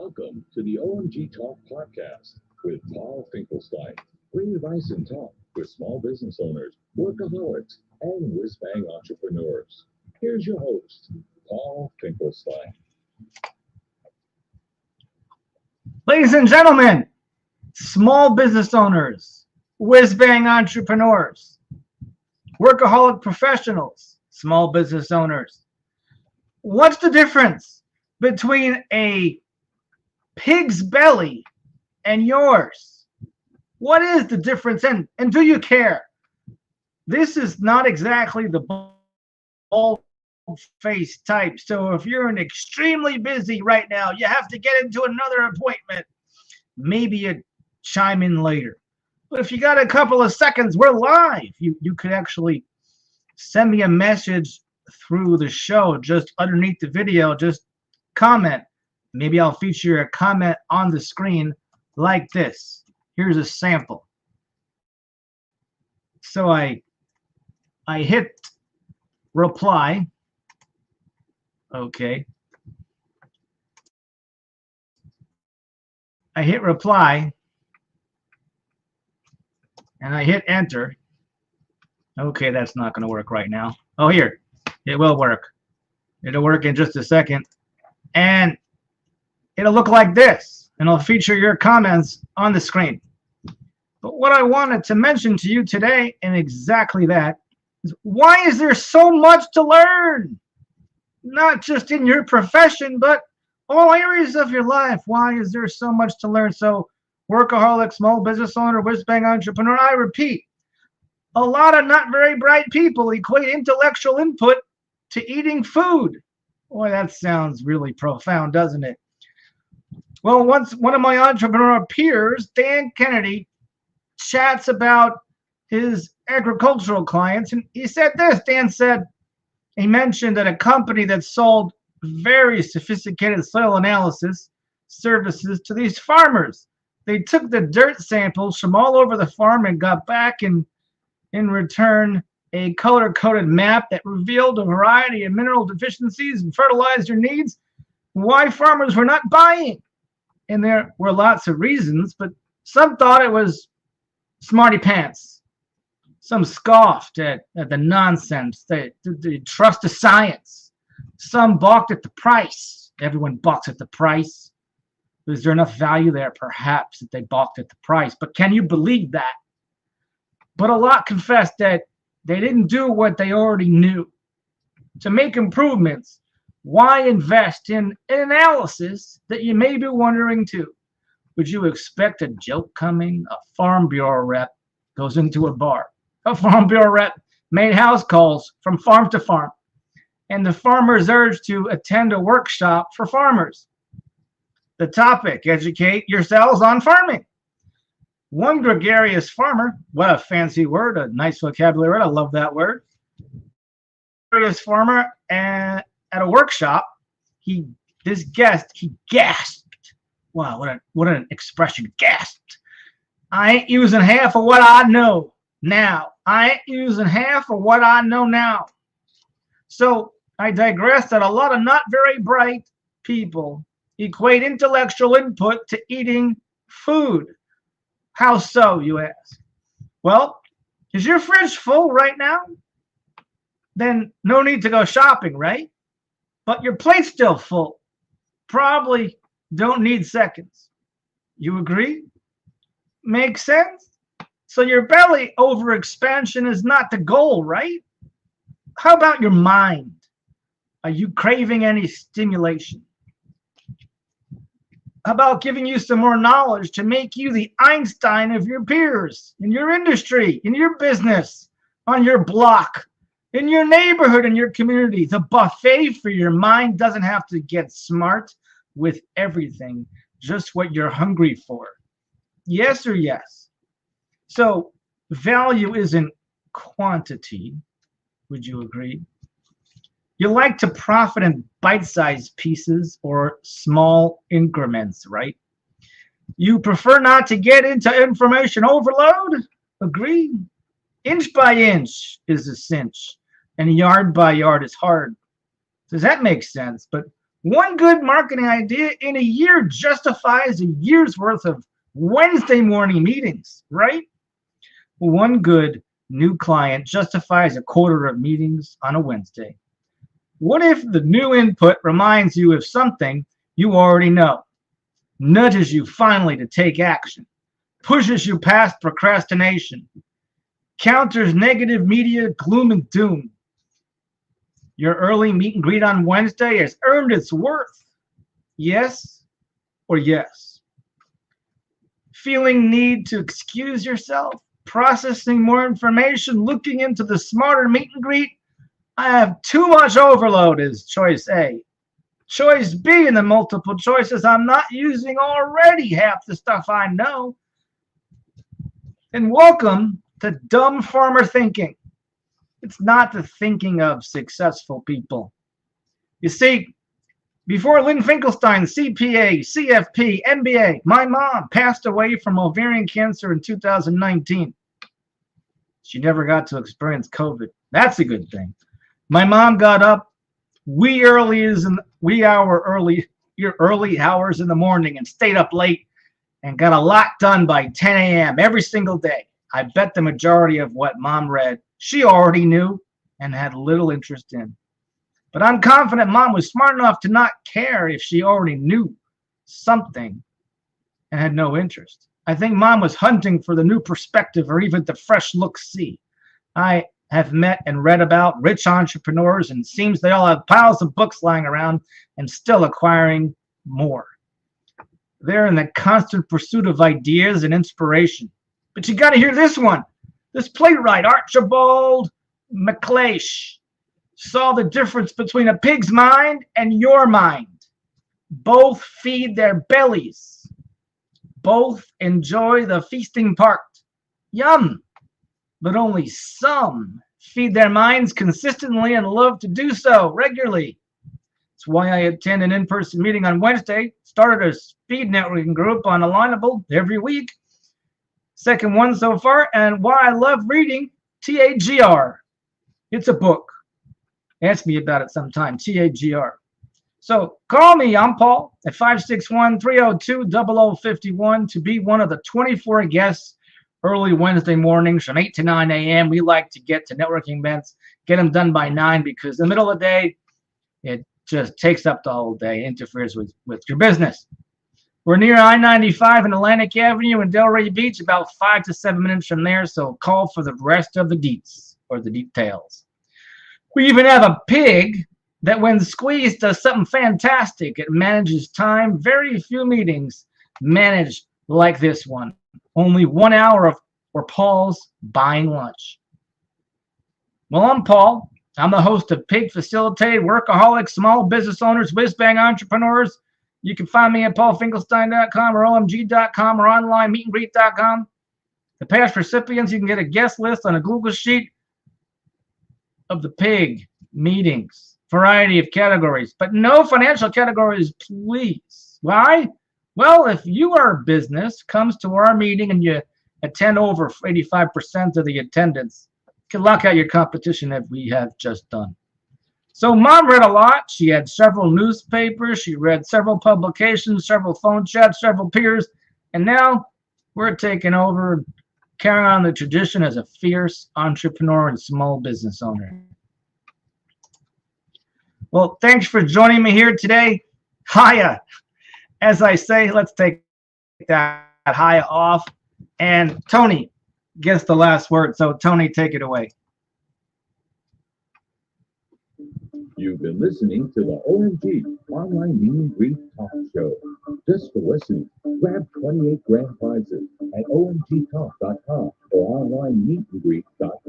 Welcome to the OMG Talk podcast with Paul Finkelstein. Bring advice and talk with small business owners, workaholics, and whiz-bang entrepreneurs. Here's your host, Paul Finkelstein. Ladies and gentlemen, small business owners, whiz-bang entrepreneurs, workaholic professionals, small business owners. What's the difference between a pig's belly and yours? What is the difference, and do you care? This is not exactly the bald-face type, so if you're extremely busy right now, you have to get into another appointment, maybe you chime in later. But if you got a couple of seconds, we're live. You could actually send me a message through the show, just underneath the video, just comment. Maybe I'll feature a comment on the screen like this. Here's a sample. So I hit reply. Okay. I hit reply and I hit enter. Okay, that's not going to work right now. Oh, here. It will work. It'll work in just a second. And it'll look like this. And I'll feature your comments on the screen. But what I wanted to mention to you today, and exactly that, is why is there so much to learn? Not just in your profession, but all areas of your life. Why is there so much to learn? So, workaholic, small business owner, whiz-bang entrepreneur, I repeat, a lot of not very bright people equate intellectual input to eating food. Boy, that sounds really profound, doesn't it? Well, once one of my entrepreneur peers, Dan Kennedy, chats about his agricultural clients, and he said this. Dan said, he mentioned that a company that sold very sophisticated soil analysis services to these farmers. They took the dirt samples from all over the farm and got back in return a color-coded map that revealed a variety of mineral deficiencies and fertilizer needs, why farmers were not buying. And there were lots of reasons, but some thought it was smarty pants. Some scoffed at the nonsense. They trust the science. Some balked at the price. Everyone balks at the price. Is there enough value there? Perhaps that they balked at the price. But can you believe that? But a lot confessed that they didn't do what they already knew. To make improvements, why invest in an analysis that you may be wondering too? Would you expect a joke coming? A Farm Bureau rep goes into a bar. A Farm Bureau rep made house calls from farm to farm, and the farmers urged to attend a workshop for farmers. The topic, educate yourselves on farming. One gregarious farmer, what a fancy word, a nice vocabulary word, I love that word. Gregarious farmer at a workshop, he gasped. Wow, what an expression, gasped. I ain't using half of what I know now. I ain't using half of what I know now. So I digress that a lot of not very bright people equate intellectual input to eating food. How so, you ask? Well, is your fridge full right now? Then no need to go shopping, right? But your plate's still full. Probably don't need seconds. You agree? Makes sense? So your belly overexpansion is not the goal, right? How about your mind? Are you craving any stimulation? How about giving you some more knowledge to make you the Einstein of your peers, in your industry, in your business, on your block, in your neighborhood, in your community? The buffet for your mind doesn't have to get smart with everything, just what you're hungry for. Yes or yes? So value isn't quantity. Would you agree? You like to profit in bite-sized pieces or small increments, right? You prefer not to get into information overload? Agree? Inch by inch is a cinch, and yard by yard is hard. Does that make sense? But One good marketing idea in a year justifies a year's worth of Wednesday morning meetings, right? One good new client justifies a quarter of meetings on a Wednesday. What if the new input reminds you of something you already know, nudges you finally to take action, pushes you past procrastination, counters negative media gloom and doom? Your early meet and greet on Wednesday has earned its worth. Yes or yes? Feeling need to excuse yourself, processing more information, looking into the smarter meet and greet? I have too much overload is choice A. Choice B in the multiple choices, I'm not using already half the stuff I know. And welcome to dumb farmer thinking. It's not the thinking of successful people. You see, before Lynn Finkelstein, CPA, CFP, MBA, my mom passed away from ovarian cancer in 2019. She never got to experience COVID. That's a good thing. My mom got up early hours in the morning and stayed up late and got a lot done by 10 a.m. every single day. I bet the majority of what mom read, she already knew and had little interest in. But I'm confident mom was smart enough to not care if she already knew something and had no interest. I think mom was hunting for the new perspective or even the fresh look-see. I have met and read about rich entrepreneurs, and it seems they all have piles of books lying around and still acquiring more. They're in the constant pursuit of ideas and inspiration. But you got to hear this one. This playwright, Archibald MacLeish, saw the difference between a pig's mind and your mind. Both feed their bellies. Both enjoy the feasting part. Yum! But only some feed their minds consistently and love to do so regularly. That's why I attend an in-person meeting on Wednesday, started a speed networking group on Alignable every week. Second one so far, and why I love reading TAGR. It's a book. Ask me about it sometime, TAGR. So call me, I'm Paul, at 561-302-0051 to be one of the 24 guests early Wednesday mornings from 8 to 9 a.m. We like to get to networking events, get them done by 9 because in the middle of the day, it just takes up the whole day, interferes with your business. We're near I-95 and Atlantic Avenue in Delray Beach, about 5 to 7 minutes from there, so call for the rest of the deets or the details. We even have a pig that when squeezed does something fantastic. It manages time, very few meetings managed like this one. Only 1 hour for Paul's buying lunch. Well, I'm Paul. I'm the host of Pig Facilitated Workaholics, Small Business Owners, Whiz-Bang Entrepreneurs. You can find me at paulfinkelstein.com or omg.com or online meetandgreet.com. The past recipients, you can get a guest list on a Google Sheet of the pig meetings. Variety of categories, but no financial categories, please. Why? Well, if your business comes to our meeting and you attend over 85% of the attendance, you can lock out your competition as we have just done. So mom read a lot. She had several newspapers. She read several publications, several phone chats, several peers. And now we're taking over, carrying on the tradition as a fierce entrepreneur and small business owner. Well, thanks for joining me here today. Hiya. As I say, let's take that hiya off. And Tony gets the last word. So Tony, take it away. You've been listening to the OMG Online Meet and Greet Talk Show. Just for listening, grab 28 grand prizes at omgtalk.com or online meetandgreet.com.